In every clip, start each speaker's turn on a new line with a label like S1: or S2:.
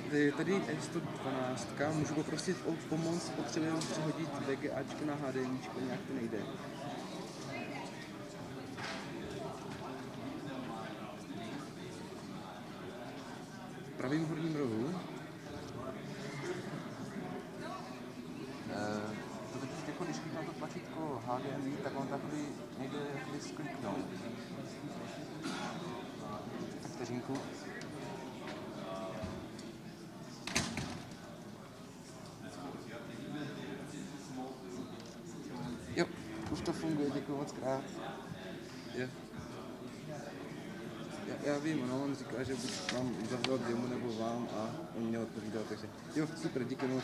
S1: Tady je 112, můžu poprosit o pomoc, potřebujeme přehodit VGAčko na HDMIčko, nějak to nejde. V pravým horním rohu.
S2: To teď jako když kliknu to tlačítko HDMI, tak on takový někde skliknout. Tak vteřinku.
S1: Jo, už to funguje, děkuji moc krát. Jo. Já vím, no, on říká, že buď mám zavolat jemu nebo vám a on mě odpovídal, takže jo, super, díky moc,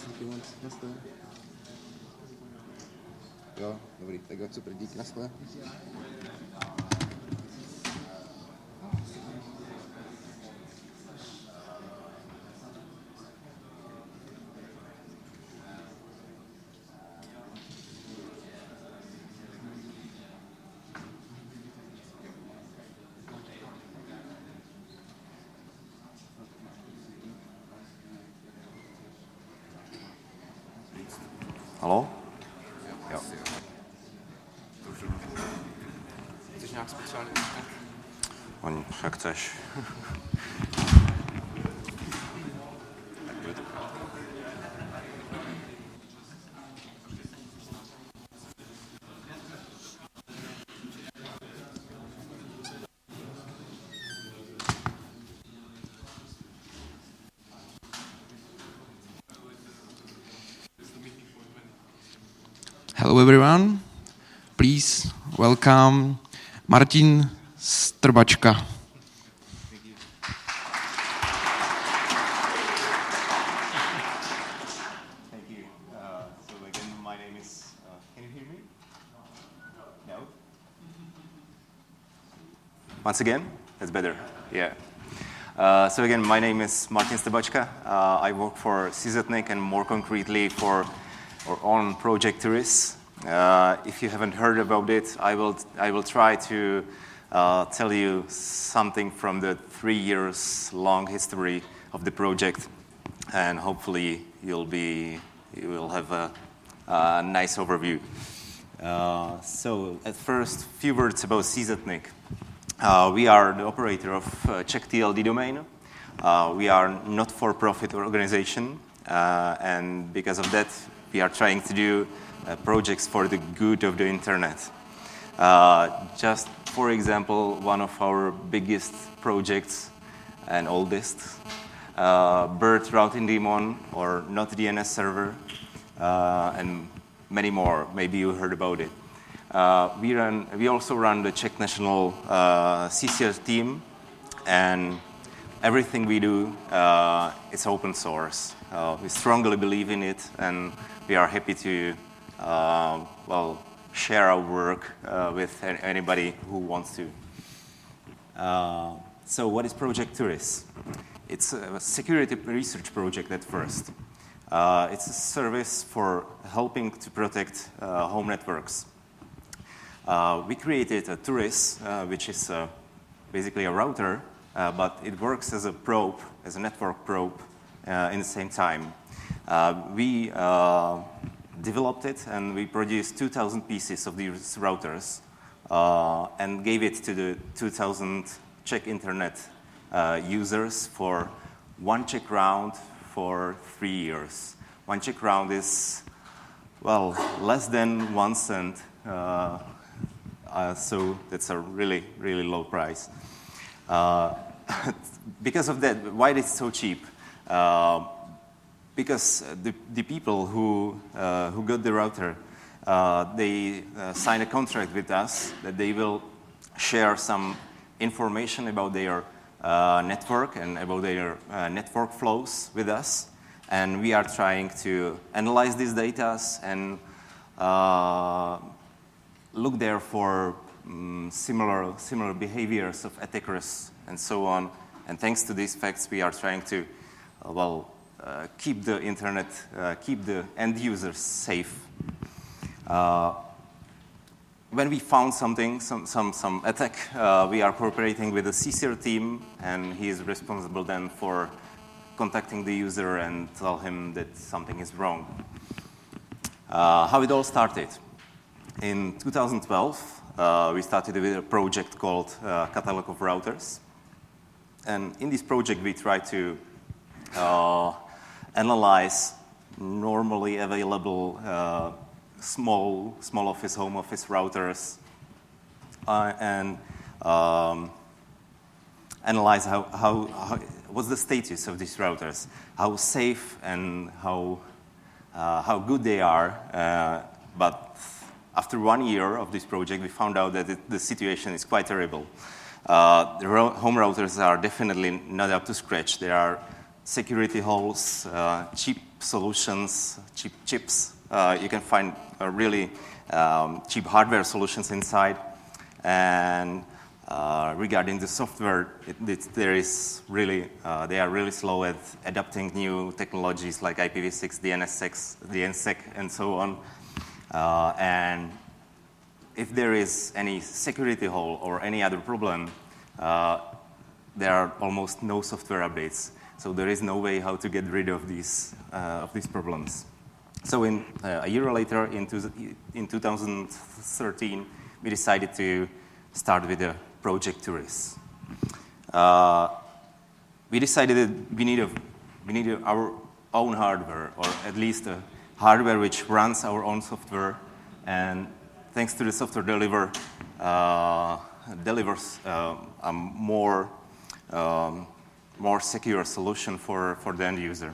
S1: na stole. Jo, dobrý, tak jo, super, díky, na stole.
S2: Haló?
S1: Jo.
S2: Chceš nějak speciální účtenky? Oni, jak chceš.
S3: Hello everyone, please welcome Martin Strbačka.
S2: Thank you. So again, my name is, can you hear me? No? Once again? That's better, yeah. So again, my name is Martin Strbačka. I work for CZ.NIC and more concretely for our own Project Turris. If you haven't heard about it, I will try to tell you something from the 3 years long history of the project, and hopefully you will have a nice overview. So at first, few words about CZ.NIC. We are the operator of Czech TLD domain. We are not-for-profit organization, and because of that, we are trying to do projects for the good of the internet. Just for example, one of our biggest projects and oldest, Bird Routing Daemon or Not DNS server, and many more. Maybe you heard about it. We also run the Czech national CCR team, and everything we do is open source. We strongly believe in it, and we are happy to share our work with anybody who wants to. So what is Project Turris? It's a security research project at first. It's a service for helping to protect home networks. We created a Turris, which is basically a router, but it works as a probe, as a network probe in the same time. We developed it, and we produced 2,000 pieces of these routers and gave it to the 2,000 Czech internet users for 1 Czech round for 3 years. 1 Czech round is, well, less than 1 cent, so that's a really, really low price. Because of that, why is it so cheap? Because the people who got the router, they signed a contract with us that they will share some information about their network and about their network flows with us. And we are trying to analyze these data and look there for similar behaviors of attackers and so on. And thanks to these facts, we are trying to, keep the internet, keep the end users safe. When we found something, some attack, we are cooperating with the CCR team, and he is responsible then for contacting the user and tell him that something is wrong. How it all started. In 2012, we started with a project called Catalog of Routers. And in this project, we tried to analyze normally available small office, home office routers and analyze what's the status of these routers, how safe and how good they are. But after 1 year of this project, we found out that the situation is quite terrible. The home routers are definitely not up to scratch. There are security holes, cheap solutions, cheap chips. You can find really cheap hardware solutions inside. And regarding the software, they are really slow at adapting new technologies like IPv6, DNSSEC, and so on. And if there is any security hole or any other problem, there are almost no software updates. So there is no way how to get rid of these problems. So a year later, in 2013, we decided to start with the Project Turris. We decided that we need our own hardware, or at least a hardware which runs our own software, and thanks to the software delivers a more secure solution for the end user.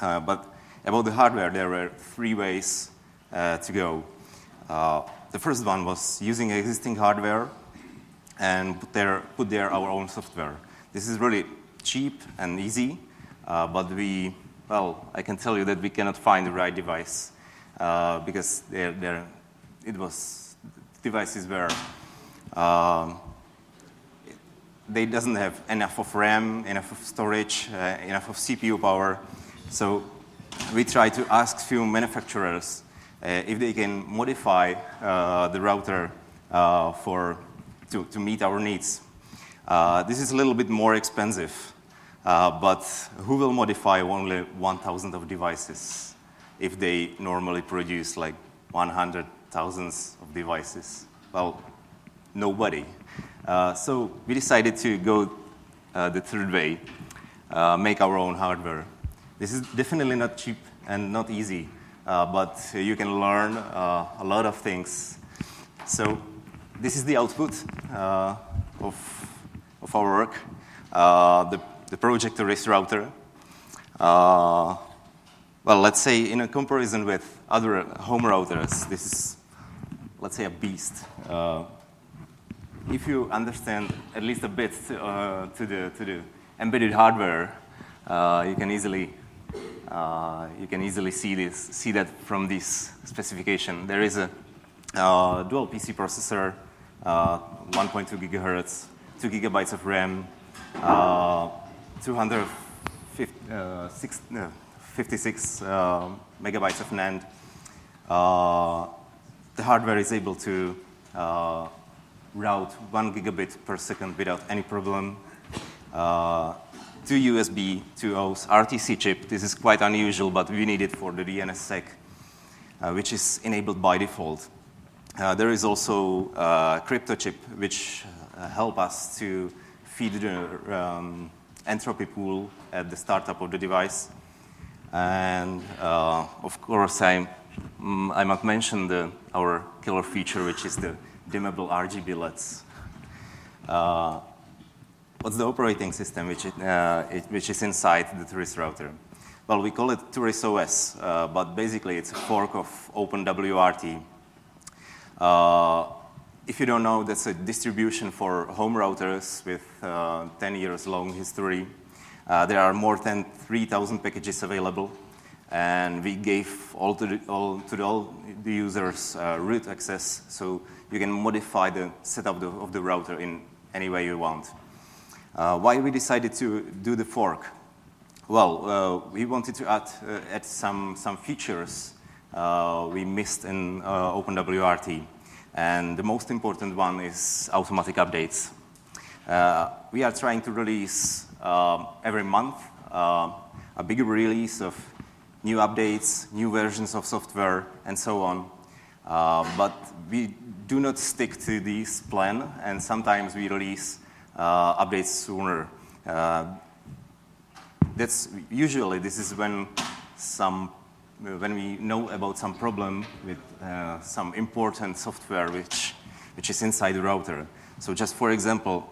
S2: But about the hardware, there were 3 ways to go. The first one was using existing hardware and put there our own software. This is really cheap and easy, but I can tell you that we cannot find the right device because devices were they doesn't have enough of RAM, enough of storage, enough of CPU power. So we try to ask few manufacturers if they can modify the router to meet our needs. This is a little bit more expensive, but who will modify only 1,000 of devices if they normally produce like 100,000 of devices? Well, nobody. So we decided to go the third way, make our own hardware. This is definitely not cheap and not easy, but you can learn a lot of things. So this is the output of our work, the Project Turris router. Well, let's say in a comparison with other home routers, this is, let's say, a beast. If you understand at least a bit to the embedded hardware, you can easily see that from this specification. There is a dual PC processor, 1.2 gigahertz, 2 gigabytes of RAM, 256 megabytes of NAND. The hardware is able to route 1 gigabit per second without any problem. 2 USB 2.0's RTC chip. This is quite unusual, but we need it for the DNSSEC, which is enabled by default. There is also a crypto chip, which help us to feed the entropy pool at the startup of the device. And of course, I must mention our killer feature, which is the dimmable RGB LEDs. What's the operating system which is inside the Turris router? Well, we call it Turris OS, but basically it's a fork of OpenWRT. If you don't know, that's a distribution for home routers with 10 years long history. There are more than 3,000 packages available, and we gave all the users root access, so you can modify the setup of the router in any way you want. Why we decided to do the fork? Well, we wanted to add some features we missed in OpenWRT. And the most important one is automatic updates. We are trying to release every month a bigger release of new updates, new versions of software, and so on. But we do not stick to this plan, and sometimes we release updates sooner. Usually this is when we know about some problem with some important software which is inside the router. So just for example,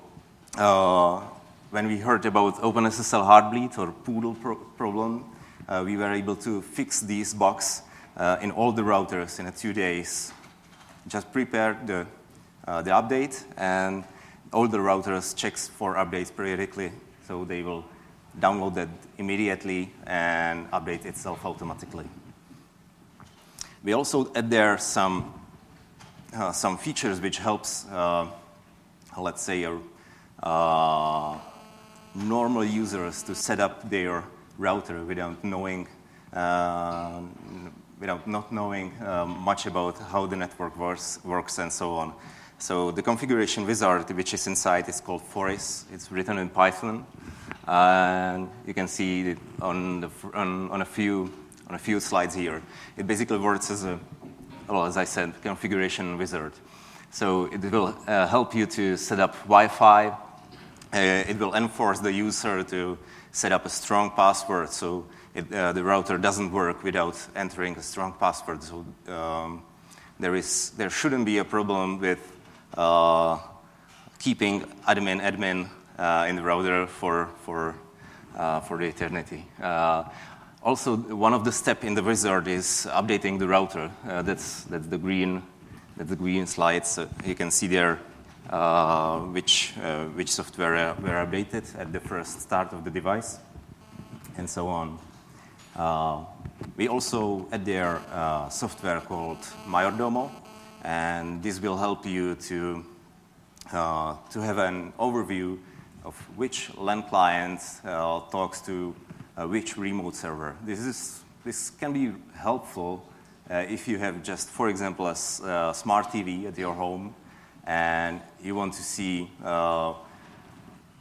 S2: when we heard about OpenSSL heartbleed or poodle problem, we were able to fix these bugs in all the routers in 2 days. Just prepare the update, and all the routers checks for updates periodically, so they will download that immediately and update itself automatically. We also add there some features which helps, let's say, normal users to set up their router without not knowing much about how the network works and so on. So the configuration wizard which is inside is called Turris. It's written in Python, and you can see it on a few slides here. It basically works as as I said, configuration wizard. So it will help you to set up Wi-Fi. It will enforce the user to set up a strong password, so the router doesn't work without entering a strong password. So there shouldn't be a problem with keeping admin in the router for the eternity. Also, one of the steps in the wizard is updating the router. That's the green slide. So you can see there which software were updated at the first start of the device, and so on. We also add there software called Mayordomo, and this will help you to have an overview of which LAN client talks to which remote server. This can be helpful if you have just, for example, a smart TV at your home, and you want to see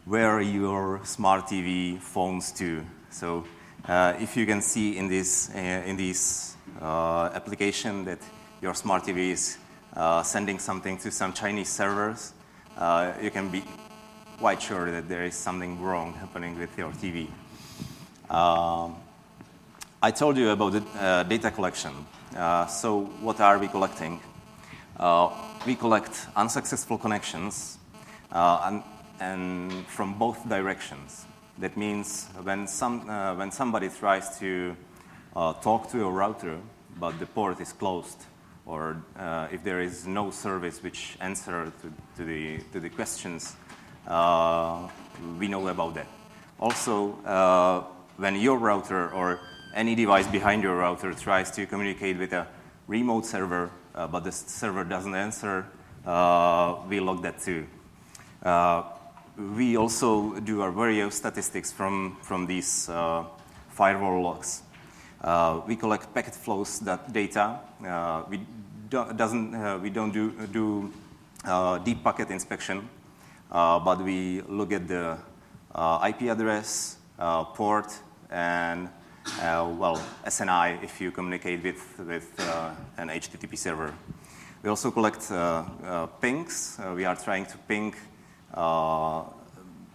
S2: where your smart TV phones to. So if you can see in this application that your smart TV is sending something to some Chinese servers, you can be quite sure that there is something wrong happening with your TV. I told you about the data collection. So what are we collecting? We collect unsuccessful connections and from both directions. That means when somebody tries to talk to a router, but the port is closed, or if there is no service which answers to the questions, we know about that. Also, when your router or any device behind your router tries to communicate with a remote server, but the server doesn't answer, we log that too. We also do our various statistics from these firewall logs. We collect packet flows data. We don't do deep packet inspection, but we look at the IP address, port, and SNI if you communicate with an HTTP server. We also collect pings. We are trying to ping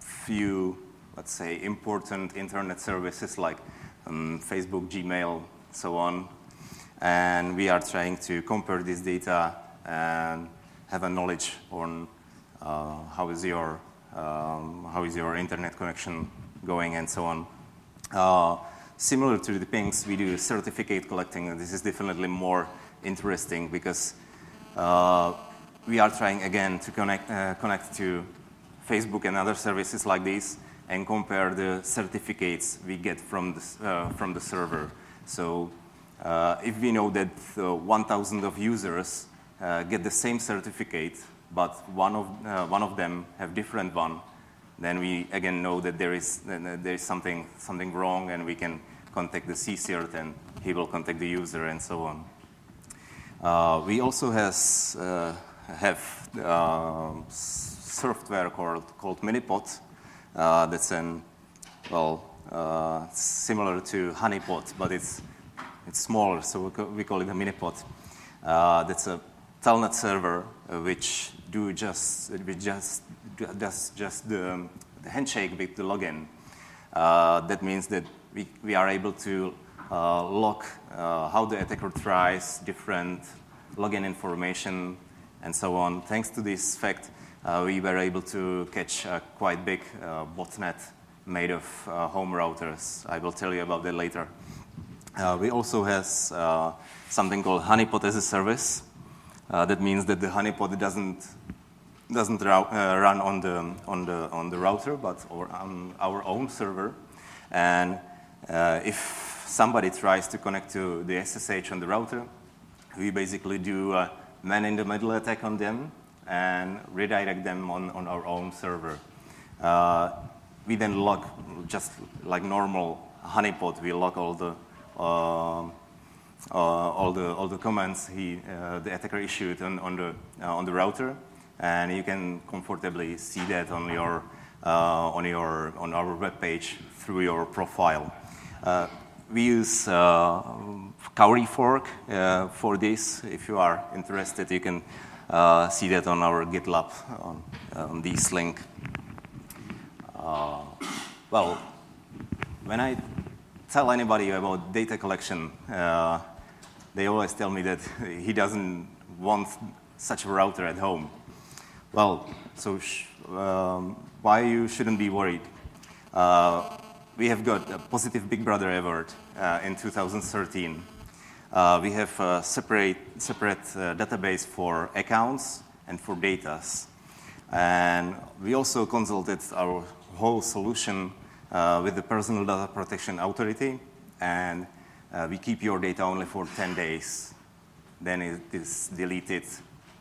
S2: few, let's say, important internet services like Facebook, Gmail, so on. And we are trying to compare this data and have a knowledge on how is your internet connection going and so on. Similar to the pings, we do certificate collecting, and this is definitely more interesting because we are trying again to connect to Facebook and other services like this and compare the certificates we get from the server. So if we know that 1,000 of users get the same certificate, but one of them have different one, then we again know that there is something wrong, and we can contact the CCERT, and he will contact the user, and so on. We also have software called Honeypot. That's similar to Honeypot, but it's smaller, so we call it a Minipot. That's a telnet server which does just the handshake with the login. That means that we are able to log how the attacker tries different login information and so on. Thanks to this fact, we were able to catch a quite big botnet made of home routers. I will tell you about that later. We also have something called Honeypot as a service. That means that the Honeypot doesn't run on the router, but on our own server. And if somebody tries to connect to the SSH on the router, we basically do a man-in-the-middle attack on them and redirect them on our own server. We then log, just like normal Honeypot, we log all the commands the attacker issued on the router, and you can comfortably see that on our web page through your profile. We use Kauri fork for this. If you are interested, you can see that on our GitLab on this link. Well, when I tell anybody about data collection, they always tell me that he doesn't want such a router at home. Well, so why you shouldn't be worried? We have got a positive Big Brother award in 2013. We have a separate database for accounts and for datas. And we also consulted our whole solution with the Personal Data Protection Authority, and we keep your data only for 10 days. Then it is deleted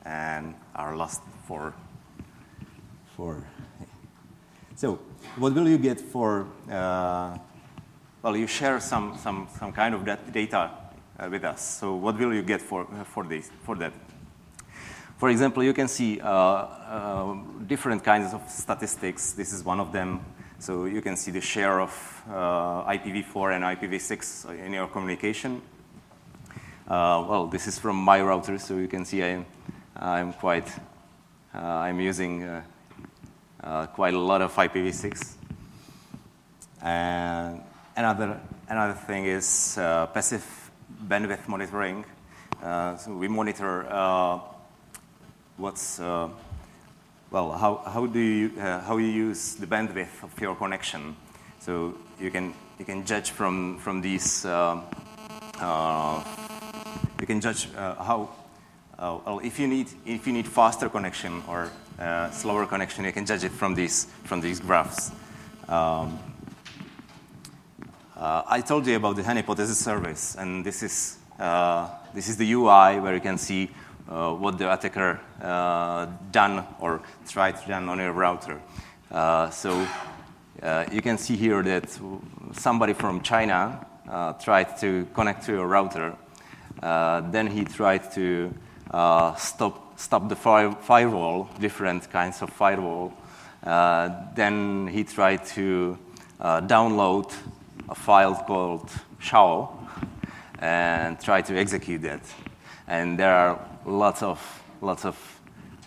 S2: and are lost for. So what will you get for, well, you share some kind of that data with us. So what will you get for that? For example, you can see different kinds of statistics. This is one of them. So you can see the share of IPv4 and IPv6 in your communication. Well, this is from my router, so you can see I'm using quite a lot of IPv6. And another thing is passive bandwidth monitoring. So we monitor how you use the bandwidth of your connection. So you can judge from these. You can judge if you need faster connection or slower connection, you can judge it from these graphs. I told you about the Honeypot as a service, and this is the UI where you can see what the attacker done or tried to done on your router. So you can see here that somebody from China tried to connect to your router. Then he tried to stop the firewall, different kinds of firewall. Then he tried to download a file called SOHO and try to execute that. And there are lots of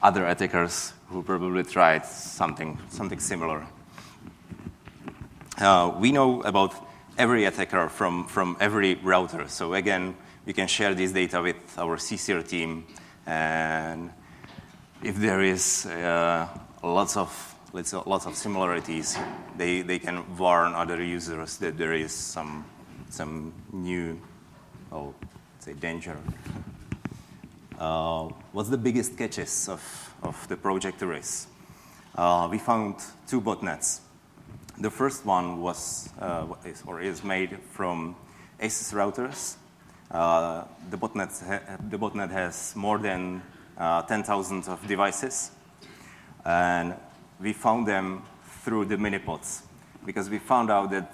S2: other attackers who probably tried something similar. We know about every attacker from every router. So again, we can share this data with our CCR team, and if there is lots of similarities, they can warn other users that there is some new, say, danger. What's the biggest catches of the Project Turris? We found 2 botnets. The first one is made from ASUS routers. The botnet has more than 10,000 of devices, and we found them through the Minipots, because we found out that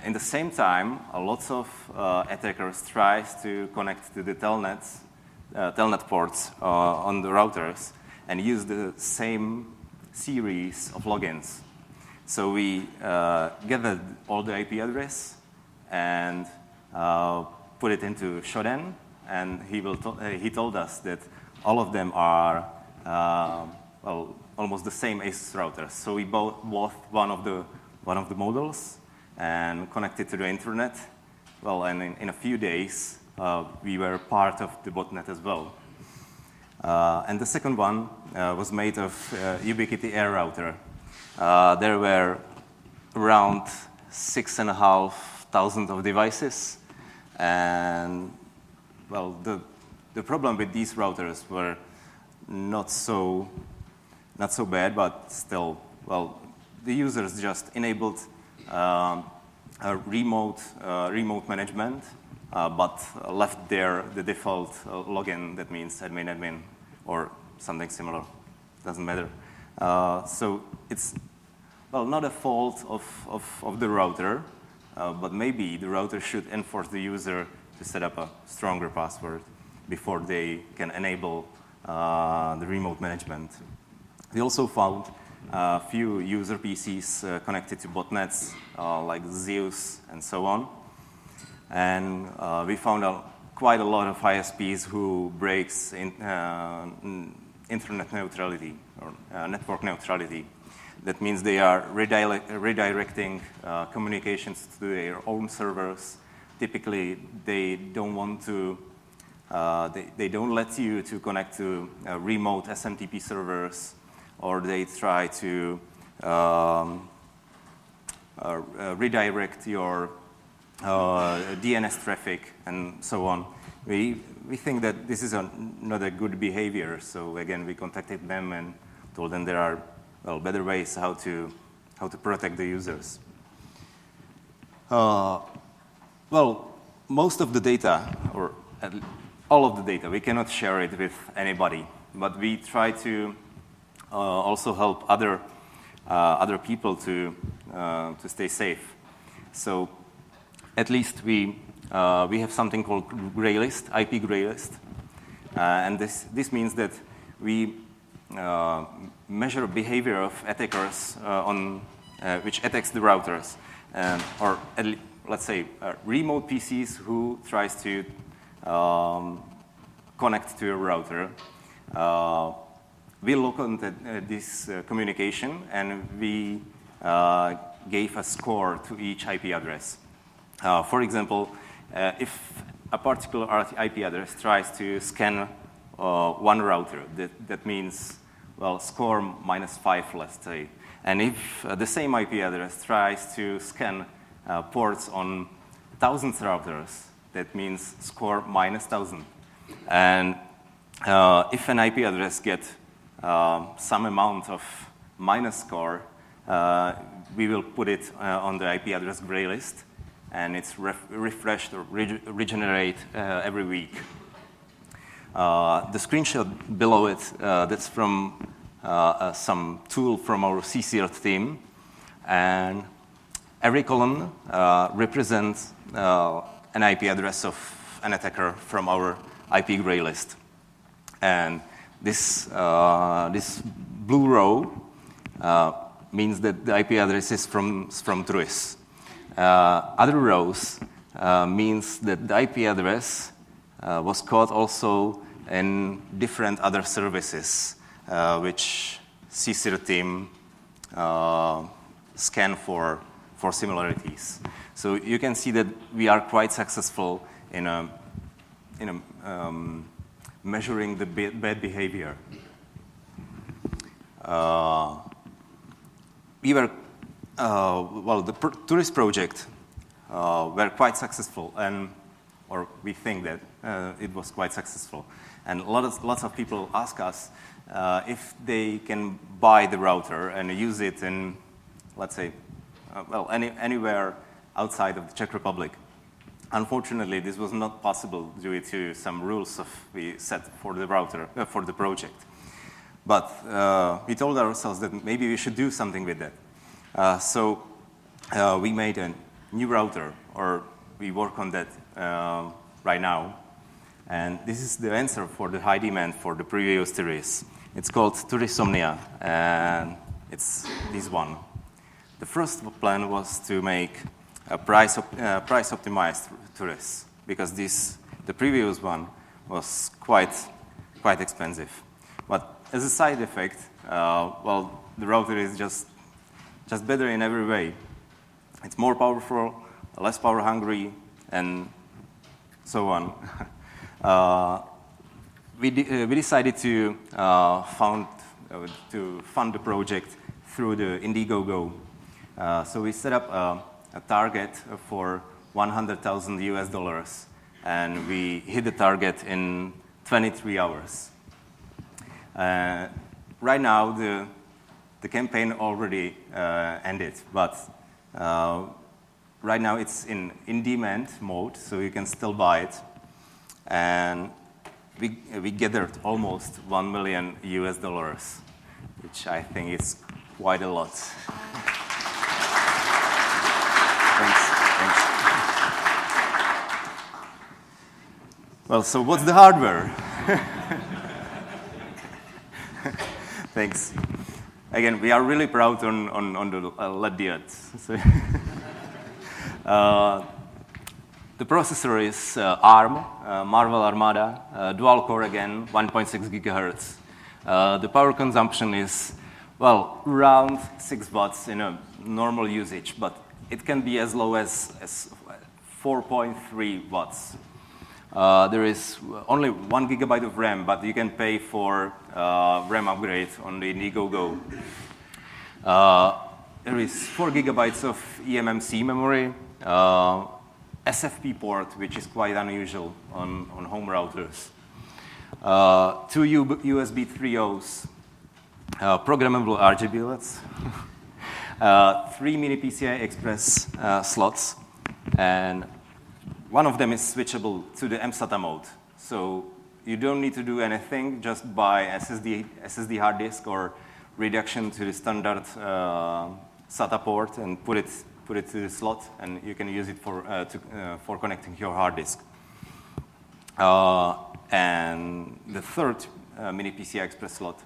S2: in the same time, lots of attackers try to connect to the telnet ports on the routers and use the same series of logins. So we gathered all the IP address and put it into Shodan, and he told us that all of them are well, almost the same ASUS routers. So we bought one of the models and connected to the internet. Well, and in a few days, we were part of the botnet as well. And the second one was made of Ubiquiti Air router. There were around 6,500 of devices, and well, the problem with these routers were not so bad, but still, well, the users just enabled a remote management, but left there the default login. That means admin, or something similar. Doesn't matter. So it's, well, not a fault of the router, but maybe the router should enforce the user to set up a stronger password before they can enable the remote management. We also found a few user PCs connected to botnets like Zeus and so on. And we found quite a lot of ISPs who breaks internet neutrality or network neutrality. That means they are redirecting communications to their own servers. Typically, they don't want to, they don't let you to connect to remote SMTP servers, or they try to redirect your DNS traffic and so on. We think that this is not a good behavior, so again, we contacted them and told them there are, well, better ways how to protect the users. Well, most of the data, or all of the data, we cannot share it with anybody, but we try to also help other people to stay safe. So at least we have something called Greylist, IP Greylist, and this means that we measure behavior of attackers which attacks the routers, or let's say remote PCs who tries to connect to a router. We look at this communication, and we gave a score to each IP address. For example, if a particular IP address tries to scan one router, that means, well, score -5, let's say. And if the same IP address tries to scan ports on 1,000 routers, that means score -1,000. And if an IP address gets some amount of minus score, we will put it on the IP address Greylist, and it's refreshed or regenerate every week. The screenshot below it, that's from some tool from our CCR team, and every column represents an IP address of an attacker from our IP Greylist. And this blue row means that the IP address is from Turris. Other rows means that the IP address was caught also in different other services, which CCR team scan for similarities. So you can see that we are quite successful in measuring the bad behavior. We were, well, the Turris project were quite successful, or we think that it was quite successful. And lots of people ask us if they can buy the router and use it in, let's say, well, anywhere outside of the Czech Republic. Unfortunately, this was not possible due to some rules we set for the router, for the project. But we told ourselves that maybe we should do something with that. So we made a new router, or we work on that right now. And this is the answer for the high demand for the previous Turris. It's called Turris Omnia, and it's this one. The first plan was to make a price-optimized Turris, because the previous one was quite expensive. But as a side effect, well, the router is just better in every way. It's more powerful, less power hungry, and so on. We decided to fund the project through the Indiegogo. So we set up a target for $100,000 US, and we hit the target in 23 hours. Right now, the campaign already ended, but right now it's in demand mode, so you can still buy it. And we gathered almost $1 million US, which I think is quite a lot. Thanks. Well, so what's the hardware? Thanks. Again, we are really proud on the LED diodes. So the processor is ARM, Marvel Armada, dual core again, 1.6 gigahertz. The power consumption is, well, around 6 watts in a normal usage, but it can be as low as 4.3 watts. There is only 1 gigabyte of RAM, but you can pay for RAM upgrade on the Indiegogo. There is 4 gigabytes of eMMC memory, SFP port, which is quite unusual on home routers. 2 USB 3.0s, programmable RGB LEDs, 3 mini PCI Express slots, and one of them is switchable to the mSATA mode. So you don't need to do anything, just buy SSD hard disk or reduction to the standard SATA port and put it to the slot, and you can use it for connecting your hard disk. And the third mini PCI Express slot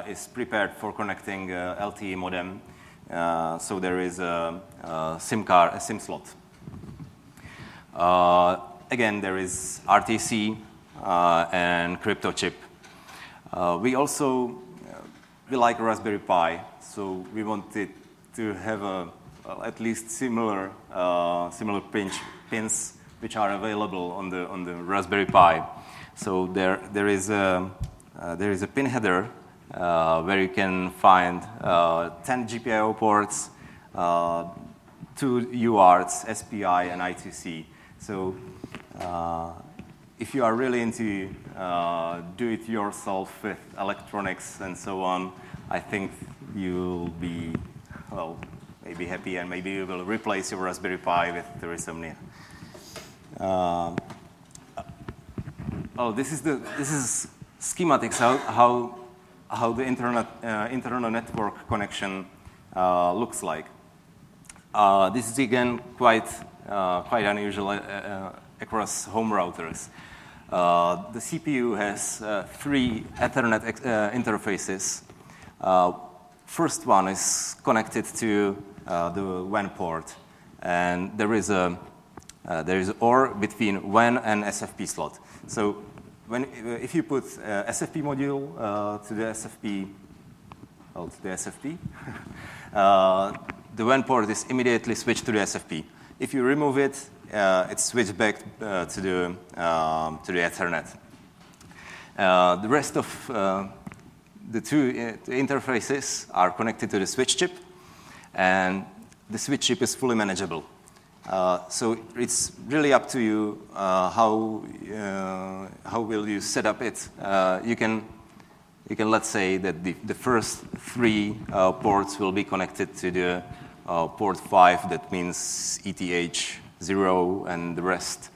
S2: is prepared for connecting LTE modem. So there is a SIM slot. Again, there is RTC and crypto chip. We like Raspberry Pi, so we wanted to have at least similar pins which are available on the Raspberry Pi. So there is a pin header where you can find 10 GPIO ports, 2 UARTs, SPI, and I2C. So if you are really into do-it-yourself with electronics and so on, I think you'll be, well, maybe happy, and maybe you will replace your Raspberry Pi with Turris Omnia. This is schematics how the internal network connection looks like. This is again quite unusual across home routers. The CPU has 3 Ethernet interfaces. First one is connected to the WAN port, and there is OR between WAN and SFP slot. So if you put SFP module to the SFP, the WAN port is immediately switched to the SFP. If you remove it, it's switched back to the Ethernet. The rest of the 2 interfaces are connected to the switch chip, and the switch chip is fully manageable. So it's really up to you how will you set up it. You can let's say that the first 3 ports will be connected to the port 5, that means ETH 0, and the rest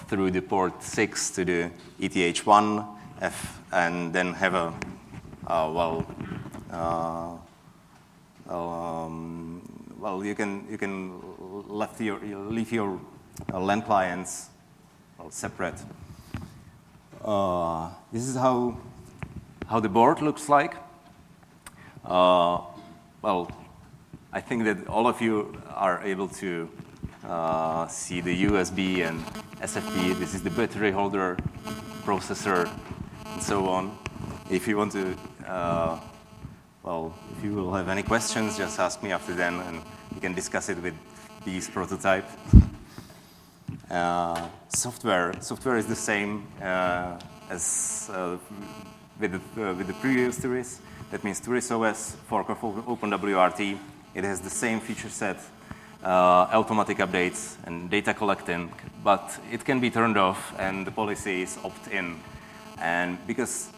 S2: through the port 6 to the ETH 1, F, and then have a you can leave your LAN clients separate. This is how the board looks like. I think that all of you are able to see the USB and SFP. This is the battery holder, processor, and so on. If you want to, well, if you will have any questions, just ask me after then, and we can discuss it with these prototype. Software is the same as with the previous Turris. That means Turris OS, fork of OpenWRT. It has the same feature set, automatic updates and data collecting, but it can be turned off, and the policy is opt-in. And because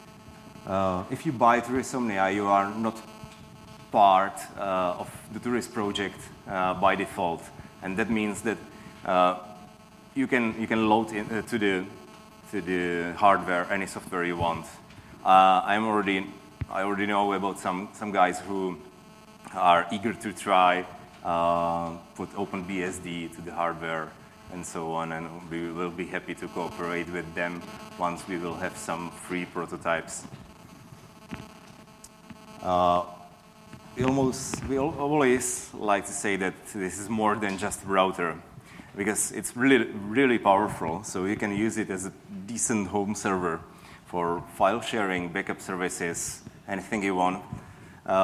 S2: if you buy Turris Omnia, you are not part of the Turris project by default, and that means that you can load to the hardware any software you want. I already know about some guys who are eager to try put OpenBSD to the hardware and so on, and we will be happy to cooperate with them once we will have some free prototypes. We always like to say that this is more than just a router, because it's really powerful, so you can use it as a decent home server for file sharing, backup services, anything you want.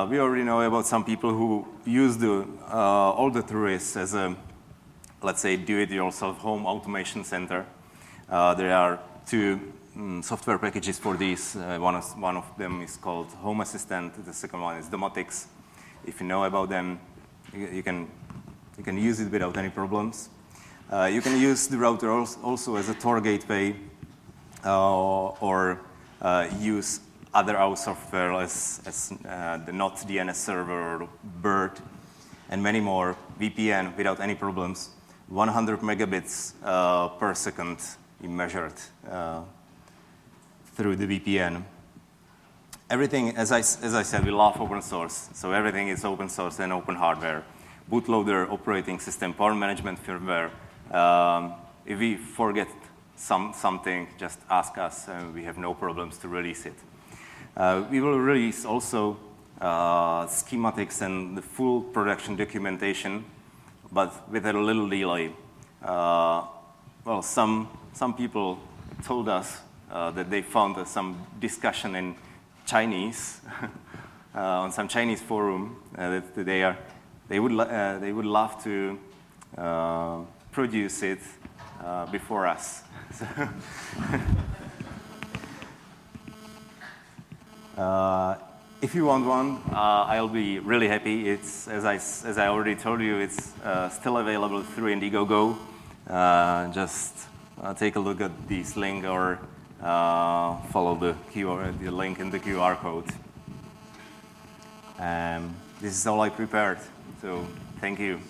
S2: We already know about some people who use all the Turris as a, let's say, do-it-yourself home automation center. There are two software packages for these. One of them is called Home Assistant. The second one is Domotics. If you know about them, you can use it without any problems. You can use the router also as a Tor gateway, or use other out software as the NOT DNS server, or BERT, and many more, VPN without any problems. 100 megabits per second measured through the VPN. Everything, as I said, we love open source, so everything is open source and open hardware. Bootloader, operating system, power management firmware. If we forget something, just ask us, and we have no problems to release it. We will release also schematics and the full production documentation, but with a little delay. Well, some people told us that they found some discussion in Chinese on some Chinese forum that they would love to produce it before us. If you want one, I'll be really happy. It's as I already told you, it's still available through Indiegogo. Just take a look at this link or follow the link in the QR code. This is all I prepared. So thank you.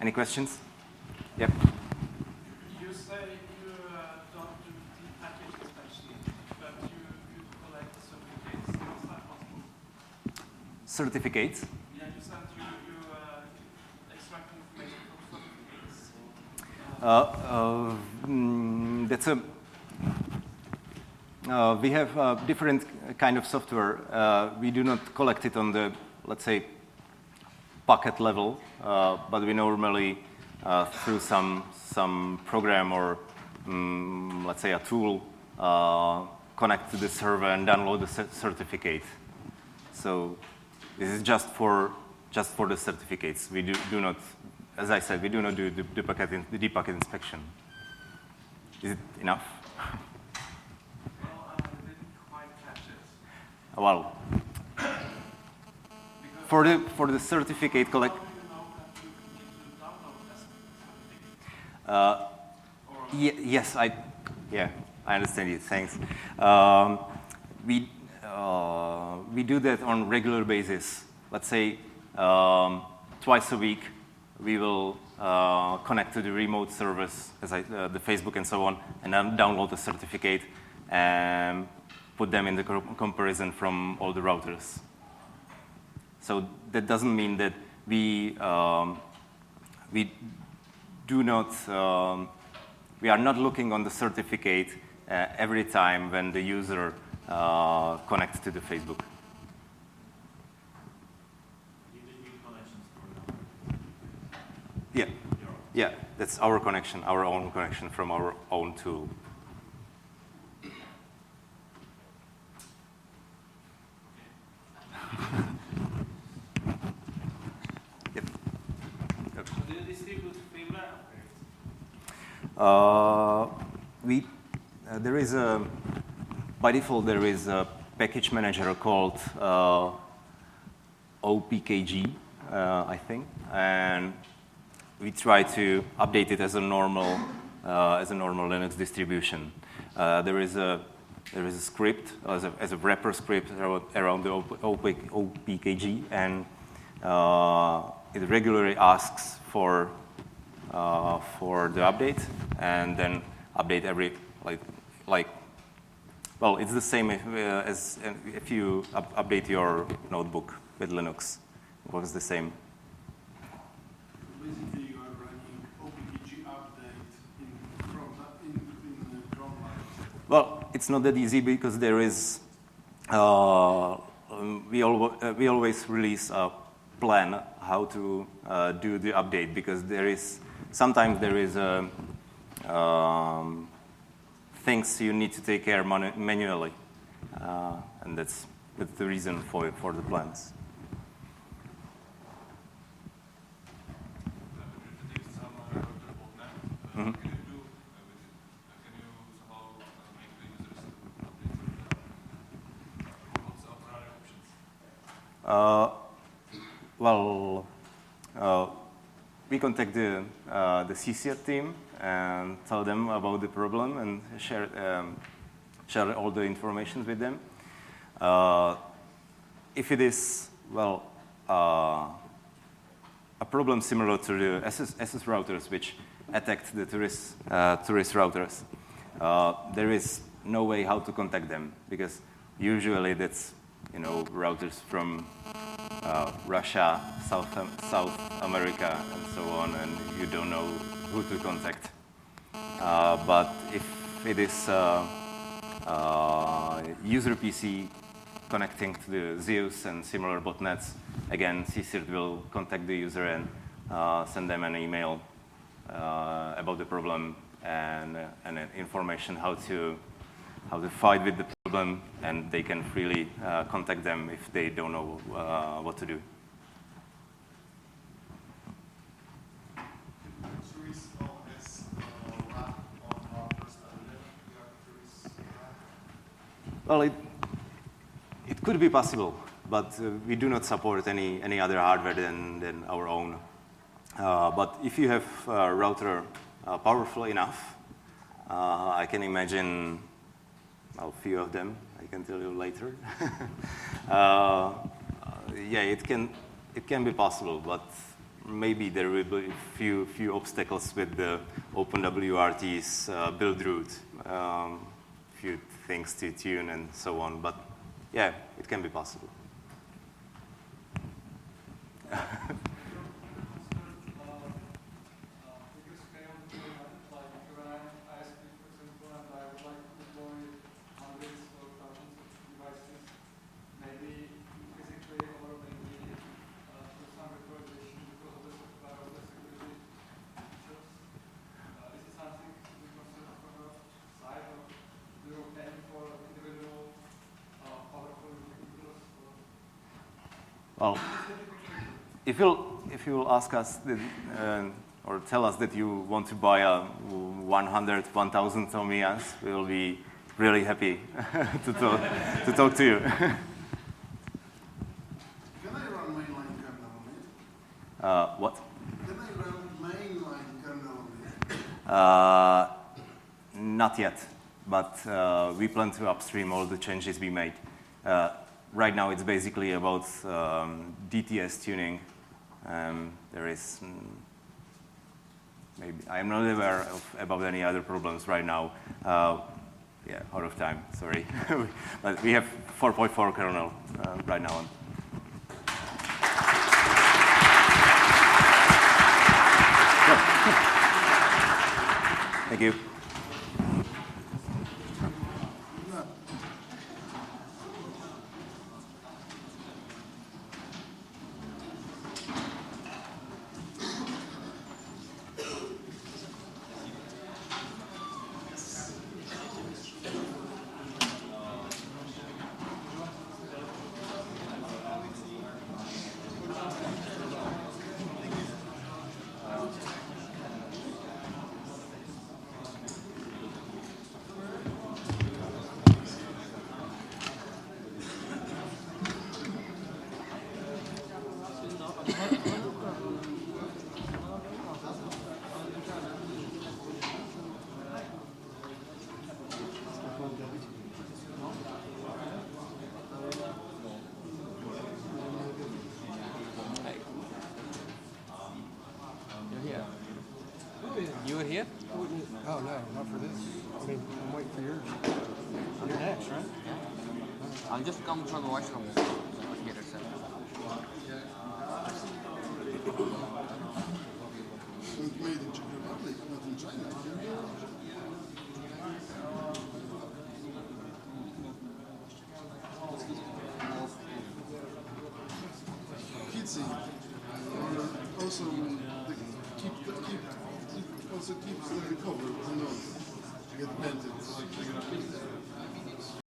S2: Any questions? Yep.
S4: You say you don't do the package inspection, but you collect certificates. How is that possible?
S2: Certificates?
S4: Yeah, you said you extract information from certificates.
S2: We have different kind of software. We do not collect it on the, let's say, packet level, but we normally, through some program or, let's say, a tool, connect to the server and download the certificate. So this is just for the certificates. We do not, as I said, we do not do the packet inspection. Is it enough?
S4: Well, I didn't quite catch it.
S2: Well, for the certificate collect.
S4: How do you know that you need to download the certificate?
S2: Yes, I understand you. Thanks. We do that on regular basis. Let's say twice a week we will connect to the remote servers, the Facebook and so on, and then download the certificate and put them in the comparison from all the routers. So that doesn't mean that we do not, we are not looking on the certificate every time when the user connects to the Facebook. Yeah, yeah, that's our connection, our own connection from our own tool. Yep. Yep.
S4: Do you distribute firmware upgrades?
S2: There is a, by default, there is a package manager called OPKG, I think, and we try to update it as a normal Linux distribution. There is a script as a wrapper script around the OPKG, and it regularly asks for the update, and then update every well, it's the same as if you update your notebook with Linux. It works the same.
S5: Basically, you are running OPKG update in Chrome.
S2: Well, it's not that easy because there is, we always release a plan how to do the update, because sometimes there is things you need to take care manually, and that's the reason for the plans. Mm-hmm. Well, we contact the CCR team and tell them about the problem and share all the information with them. If it is, well, a problem similar to the SS routers, which attacked the Turris routers, there is no way how to contact them, because usually that's, routers from Russia, South America, and so on, and you don't know who to contact. But if it is user PC connecting to the Zeus and similar botnets, again, CCIRT will contact the user and send them an email about the problem and information how to fight with the problem, and they can freely contact them if they don't know what to do. Well, it could be possible, but we do not support any other hardware than our own. But if you have a router powerful enough, I can imagine a few of them. I can tell you later. Yeah, it can be possible, but maybe there will be a few obstacles with the OpenWRT's build route, few things to tune and so on. But yeah, it can be possible. Well, if you'll ask us or tell us that you want to buy a 1,000 Omnias, we'll be really happy to talk to you.
S5: Can I run mainline kernel on it?
S2: What?
S5: Can I run mainline kernel on it?
S2: Not yet, but we plan to upstream all the changes we made. Right now, it's basically about DTS tuning. There is maybe I'm not aware about any other problems right now. Yeah, out of time. Sorry, but we have 4.4 kernel right now. Sure. Thank you.
S6: You were here?
S7: Oh, no, not for this. I mean, I'm waiting for yours. You're next, right?
S6: I'll just come from the washroom. Get it set.
S5: It's made in Czech Republic, not in China. Kids also keeps the cover, you know, to get painted.